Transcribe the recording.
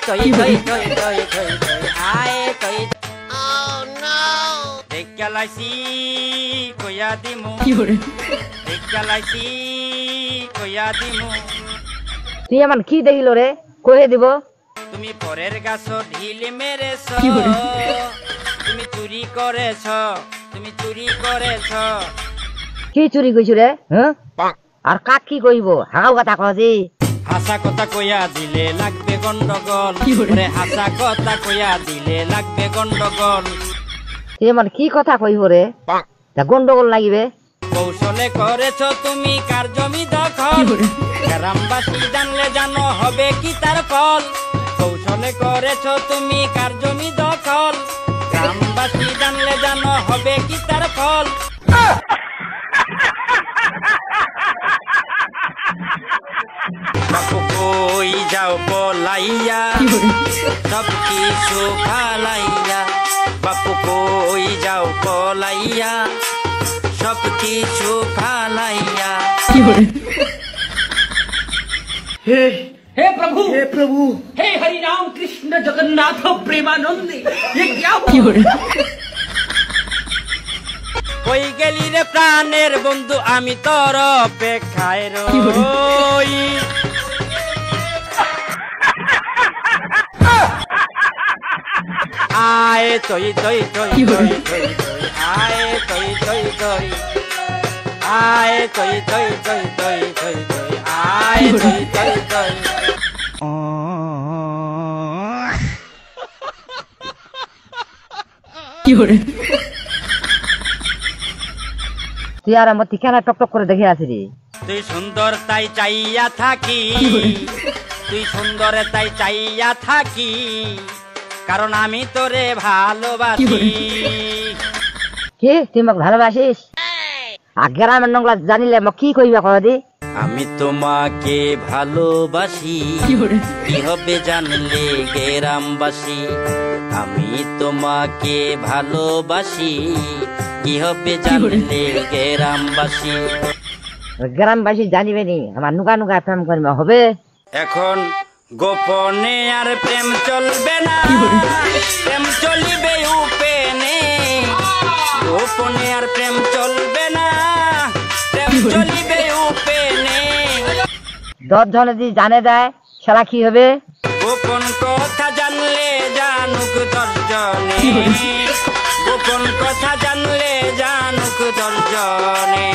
তই তই তই তই তই তই আয়ে তই দেখালাইছি কইয়া দিমু দেখালাইছি কইয়া দিমু। তুই আমার কি দেখিল রে কয়ে দিব? তুমি পরের গাছ ঢিল মেরেছ, তুমি চুরি করেছ, তুমি চুরি করেছ। কি চুরি কইছু রে? হ্যাঁ আর কাক কি কইব? হাগাও কথা কজি। হাসা কথা কইয়া দিলে লাগবে গন্ডগোল, ওরে হাসা কথা কইয়া দিলে লাগবে গন্ডগোল। তুই আমার কি কথা কইব রে? তা গন্ডগোল লাগিবে। কৌশলে করেছ তুমি কার জমি দখল, গ্রামবাসী জানলে জানো হবে কি তার ফল। কৌশলে করেছ তুমি কার জমি দখল, গ্রামবাসী জানলে জানো হবে কি তার ফল। বাপু কই যাও বলাইয়া সব কিছু ফালাইয়া, বাপু কই যাও বলাইয়া সব কিছু ফালাইয়া। हे प्रभु हे हरि राम कृष्ण जगन्नाथ प्रेमानंद ये क्या हुआ? কই গেলি রে প্রাণের বন্ধু আমি তোর অপেক্ষায় রই। আয় তই তই তই তই তই তই আয় তই তই তই আয় তই তই তই তই তই তই আয় তই তই তই। তুই আর আমার ঠিকানা টকটক করে দেখে আসিরি। তুই সুন্দর তাই চাইয়া থাকি, তুই সুন্দর তাই চাইয়া থাকি, কারণ আমি তোরে ভালোবাসি। কি তুই আমাকে ভালোবাসিস? আর গ্রামের নোংলা জানিলে আমাকে কি কইবা কদি? আমি তোমাকে ভালোবাসি, কি হবে জানলে গ্রামবাসী। আমি তোমাকে ভালোবাসি, কি হবে জানলে গ্রামবাসী। গ্রামবাসী জানিবে নি আমার নুকা নুকা প্রেম করবে হবে? এখন গোপনে আর প্রেম চলবে না, প্রেম চলিবে উপেনে। গোপনে আর প্রেম চলবে না, প্রেম চলিবে উপেনে। 10 জনে যদি জানে দেয় সেটা কি হবে? গোপন কথা জানলে জানুক 10 জনে, গোপন কথা জানলে জানুক 10 জনে।